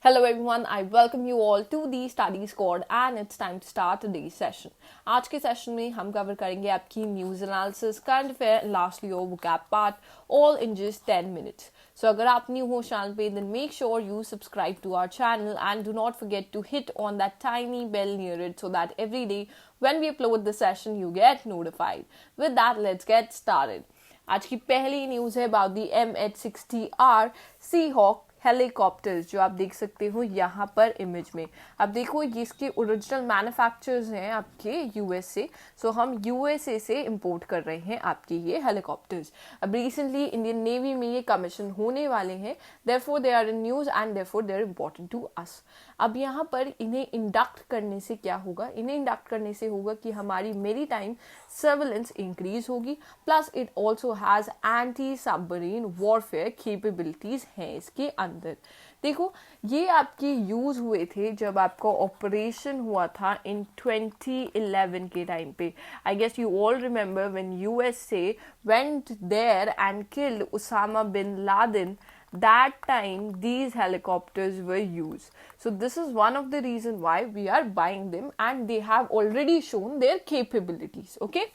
Hello everyone, I welcome you all to the Study Squad and it's time to start today's session. आज के session में हम cover करेंगे आपकी news analysis, current affair and lastly your vocab part, all in just 10 minutes. So अगर आप new हो channel पे then make sure you subscribe to our channel and do not forget to hit on that tiny bell near it so that every day when we upload the session you get notified. With that, let's get started. आज की पहली news है about the MH-60R Seahawk helicopters जो आप देख सकते हो यहाँ पर इमेज में। अब देखो ये इसके ओरिजिनल मैन्युफैक्चरर्स हैं आपके यूएसए, सो हम यूएसए से इंपोर्ट कर रहे हैं आपके ये हेलीकॉप्टर्स। अब रिसेंटली इंडियन नेवी में ये कमीशन होने वाले हैं, therefore they are in news and therefore they are important to us. अब यहाँ पर इन्हें इंडक्ट करने से क्या होगा? इन्हें इंडक्ट करने से होगा कि हमारी मेरीटाइम सर्वेलेंस इंक्रीज होगी, plus it also has anti submarine warfare capabilities हैं इसके अंदर। देखो ये आपके यूज हुए थे जब आपका ऑपरेशन हुआ था इन 2011 के टाइम पे। I guess you all remember when USA went there and killed Osama bin Laden. That time these helicopters were used, so this is one of the reason why we are buying them and they have already shown their capabilities. Okay,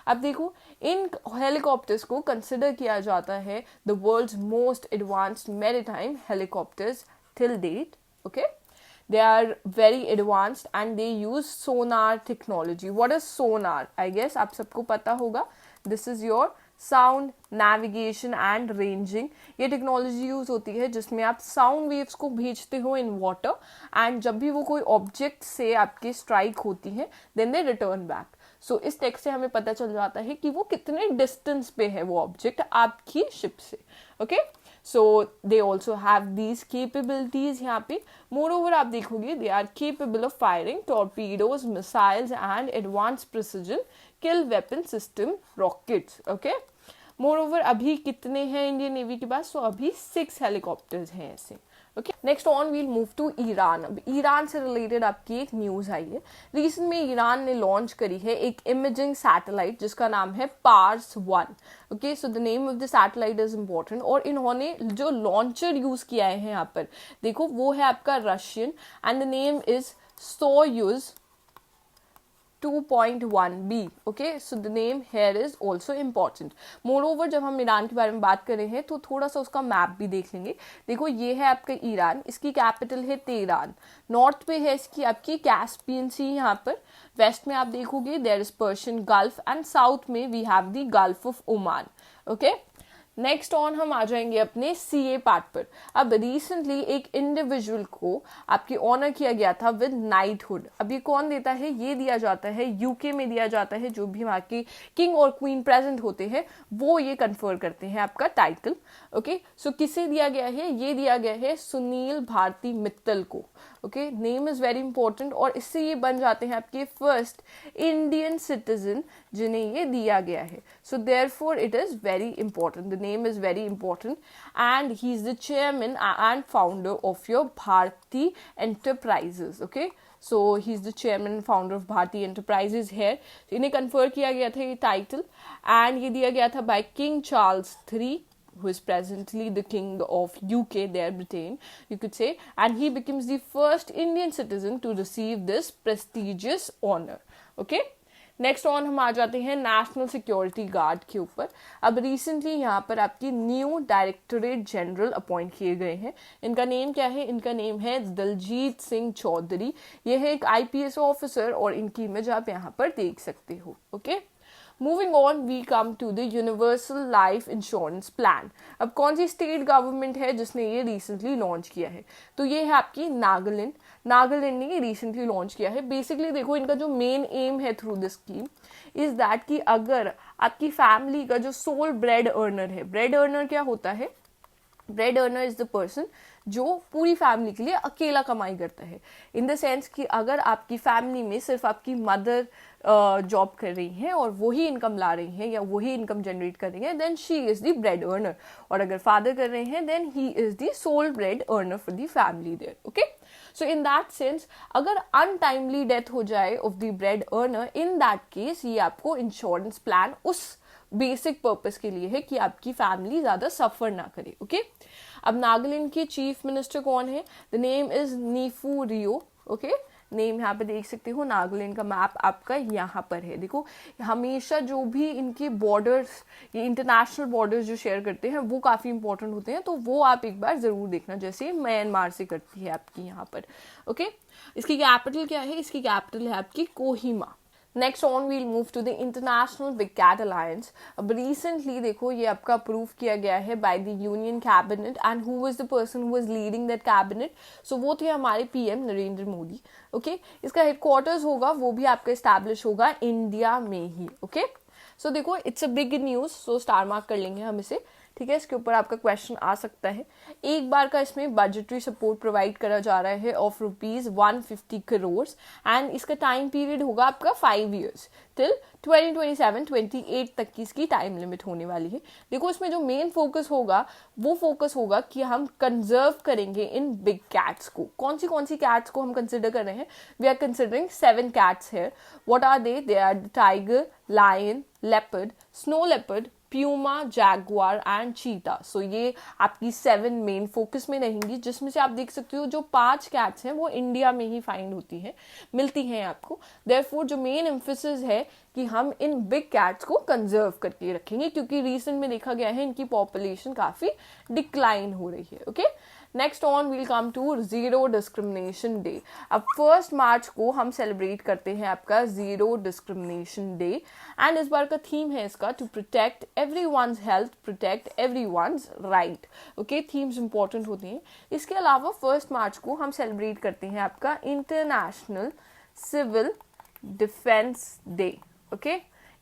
अब देखो इन helicopters को consider किया जाता है the world's most advanced maritime helicopters till date. Okay, they are very advanced and they use sonar technology. What is sonar? I guess आप सबको पता होगा. This is your sound navigation and ranging. ये technology use होती है जिसमें आप sound waves को भेजते हो इन वाटर एंड जब भी वो कोई ऑब्जेक्ट से आपके स्ट्राइक होती है देन दे रिटर्न बैक. सो इस टेक्स्ट से हमें पता चल जाता है कि वो कितने डिस्टेंस पे है वो ऑब्जेक्ट आपकी शिप से. Okay, so they also have these capabilities यहाँ पे. मोर ओवर आप देखोगे they are capable of firing torpedoes, missiles and advance precision kill weapon system rockets. Okay, more अभी कितने हैं इंडियन नेवी के पास? सो अभी 6 हेलीकॉप्टर्स हैं ऐसे. Okay, next on we'll move to Iran. अब ईरान से रिलेटेड आपकी एक न्यूज आई है. रिसेंट में ईरान ने लॉन्च करी है एक इमेजिंग सैटेलाइट जिसका नाम है Pars one. Okay, so the name of the satellite is important और इन्होंने जो लॉन्चर यूज किया है यहाँ पर देखो वो है आपका Russian and the name is Soyuz 2.1b. okay, so the name here is also important. Moreover जब हम ईरान के बारे में बात कर रहे हैं तो थोड़ा सा उसका मैप भी देख लेंगे. देखो ये है आपका ईरान, इसकी कैपिटल है तेहरान. नॉर्थ पे है इसकी आपकी कैस्पियन सी. यहाँ पर वेस्ट में आप देखोगे there is Persian Gulf and south में we have the Gulf of Oman. Okay, next on हम आ जाएंगे अपने सीए पार्ट पर. अब रिसेंटली एक इंडिविजुअल को आपकी ऑनर किया गया था विद नाइटहुड. अब ये कौन देता है? ये दिया जाता है यूके में दिया जाता है. जो भी वहाँ के किंग और क्वीन प्रेजेंट होते हैं वो ये कन्फर करते हैं आपका टाइटल. ओके, सो किसे दिया गया है? ये दिया गया है सुनील भारती मित्तल को. Okay, name is very important और इससे ये बन जाते हैं आपके फर्स्ट इंडियन सिटीजन जिन्हें ये दिया गया है. So therefore it is very important. The name is very important and he is the chairman and founder of your Bharti Enterprises. Okay, so he is the chairman and founder of Bharti Enterprises here. इन्हें confer किया गया था ये title and ये दिया गया था by King Charles III, who is presently the king of UK, there Britain you could say, and he becomes the first Indian citizen to receive this prestigious honor. Okay, next on हम आ जाते हैं national security guard के ऊपर. अब recently यहाँ पर आपकी new directorate general appoint किए गए हैं. इनका नेम क्या है? इनका नेम है दलजीत सिंह चौधरी. ये है एक आईपीएस ऑफिसर और इनकी इमेज आप यहाँ पर देख सकते हो. Okay, moving on we come to the universal life insurance plan. अब कौन सी स्टेट गवर्नमेंट है जिसने ये रिसेंटली लॉन्च किया है? तो ये है आपकी नागालैंड. नागालैंड ने ये रिसेंटली लॉन्च किया है. बेसिकली देखो इनका जो मेन एम है through this scheme is that कि अगर आपकी फैमिली का जो सोल ब्रेड अर्नर है, ब्रेड अर्नर क्या होता है? Bread earner is the person जो पूरी फैमिली के लिए अकेला कमाई करता है. इन द सेंस कि अगर आपकी फैमिली में सिर्फ आपकी मदर जॉब कर रही हैं और वही इनकम ला रही हैं या वही इनकम जनरेट कर रही हैं then she is the bread earner. और अगर फादर कर रहे हैं then he is the sole bread earner for the family there. Okay, so in that sense अगर अनटाइमली डेथ हो जाए of the bread earner, in that case ये आपको इंश्योरेंस प्लान उस बेसिक पर्पस के लिए है कि आपकी फैमिली ज़्यादा सफ़र ना करे। ओके, अब नागालैंड के चीफ मिनिस्टर कौन है? The name is Neiphiu Rio. Okay, name यहाँ पे देख सकते हो, नागालैंड का मैप आपका यहाँ पर है। देखो, हमेशा जो भी इनके बॉर्डर्स, ये इंटरनेशनल बॉर्डर्स जो शेयर करते हैं वो काफ़ी इंपॉर्टेंट होते हैं, तो वो आप एक बार ज़रूर देखना, जैसे म्यांमार से करती है आपकी यहाँ पर। ओके, इसकी कैपिटल क्या है? इसकी कैपिटल है आपकी Kohima. Next on we'll move to the International Big Cat Alliance. अब रिसेंटली देखो ये आपका अप्रूव किया गया है by the Union Cabinet, and who was the person who was leading that cabinet? So वो थे हमारे पीएम नरेंद्र मोदी। ओके, इसका हेडक्वार्टर्स होगा वो भी आपका एस्टैब्लिश होगा इंडिया में ही। ओके, सो देखो it's a big news, so star mark कर लेंगे हम इसे। ठीक है, इसके ऊपर आपका क्वेश्चन आ सकता है। एक बार का इसमें बजटरी सपोर्ट प्रोवाइड करा जा रहा है ऑफ ₹150 करोड़, एंड इसका टाइम पीरियड होगा आपका 5 years टिल 2027-28 तक की इसकी टाइम लिमिट होने वाली है। देखो, इसमें जो मेन फोकस होगा वो फोकस होगा कि हम कंजर्व करेंगे इन बिग कैट्स को। कौन सी कैट्स को हम कंसिडर कर रहे हैं? वी आर कंसिडरिंग 7 कैट्स है। What are they are tiger, lion, leopard, snow leopard, puma, jaguar and cheetah. So ये आपकी 7 मेन फोकस में रहेंगी, जिसमें से आप देख सकते हो जो 5 कैट्स हैं वो इंडिया में ही फाइंड होती हैं, मिलती हैं आपको। देयरफॉर जो मेन एम्फेसिस है कि हम इन बिग कैट्स को कंजर्व करके रखेंगे, क्योंकि रिसेंट में देखा गया है इनकी पॉपुलेशन काफी डिक्लाइन हो रही है। Okay, next on we'll come to zero discrimination day. अब 1 मार्च को हम सेलिब्रेट करते हैं आपका जीरो डिस्क्रिमिनेशन डे, एंड इस बार का थीम है इसका to protect everyone's health, protect everyone's right. Okay, themes important होते हैं। इसके अलावा 1 मार्च को हम सेलिब्रेट करते हैं आपका international civil defence day. Okay,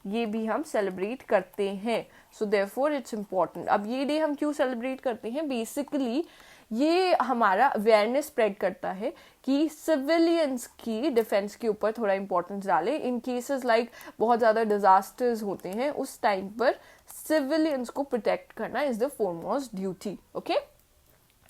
ये भी हम सेलिब्रेट करते हैं, सो देयरफॉर इट्स इम्पॉर्टेंट। अब ये डे हम क्यों सेलिब्रेट करते हैं? बेसिकली ये हमारा अवेयरनेस स्प्रेड करता है कि सिविलियंस की डिफेंस के ऊपर थोड़ा इंपॉर्टेंस डालें। इन केसेस लाइक बहुत ज़्यादा डिजास्टर्स होते हैं, उस टाइम पर सिविलियंस को प्रोटेक्ट करना is the foremost duty. Okay,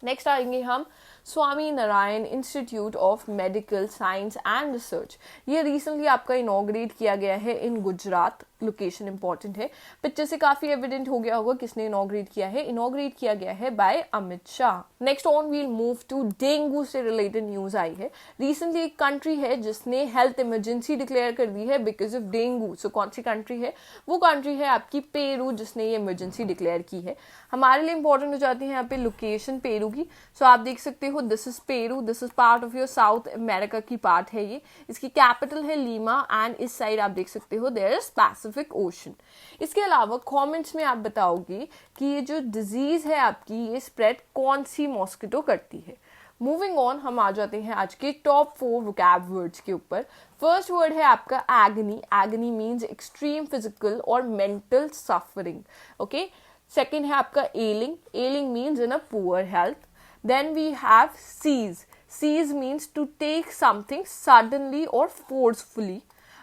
next आएंगे हम Swaminarayan Institute of Medical Science and Research. ये रिसेंटली आपका इनॉग्रेट किया गया है इन गुजरात। लोकेशन इंपॉर्टेंट है, पिक्चर से काफी एविडेंट हो गया होगा किसने इनॉग्रेट किया है। इनॉग्रेट किया गया है by Amit Shah. Next on we'll move to dengue से रिलेटेड न्यूज आई है। रिसेंटली एक कंट्री है जिसने हेल्थ इमरजेंसी डिक्लेयर कर दी है बिकॉज ऑफ डेंगू। सो कौन सी कंट्री है? वो कंट्री है आपकी पेरू, जिसने ये इमरजेंसी डिक्लेयर की है। हमारे लिए इंपॉर्टेंट हो जाती है यहाँ पे लोकेशन पेरू की। सो आप देख सकते हो, this is Peru, this is part of your south America की पार्ट है ये। इसकी कैपिटल है लीमा, एंड इस साइड आप देख सकते हो देयर इज पैसिफिक ओशन। इसके अलावा कमेंट्स में आप बताओगे कि ये जो डिजीज है आपकी, ये स्प्रेड कौन सी मॉस्किटो करती है। मूविंग ऑन, हम आ जाते हैं आज के टॉप 4 वोकैब वर्ड्स के ऊपर। फर्स्ट वर्ड है आपका agony. Agony means extreme physical और मेंटल सफरिंग। ओके, सेकेंड है आपका ailing. Ailing means in a poor health. Then we have seize. Seize means to take something suddenly or forcefully.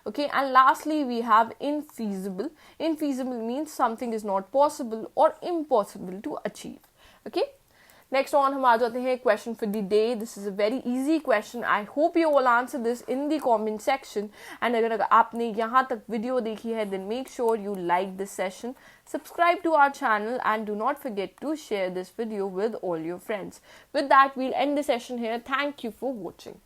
Okay, and lastly we have infeasible. Infeasible means something is not possible or impossible to achieve. Okay, next on हम आ जाते हैं question for the day. This is a very easy question. I hope you all answer this in the comment section. And अगर आपने यहाँ तक video देखी है, then make sure you like this session, subscribe to our channel, and do not forget to share this video with all your friends. With that, we'll end the session here. Thank you for watching.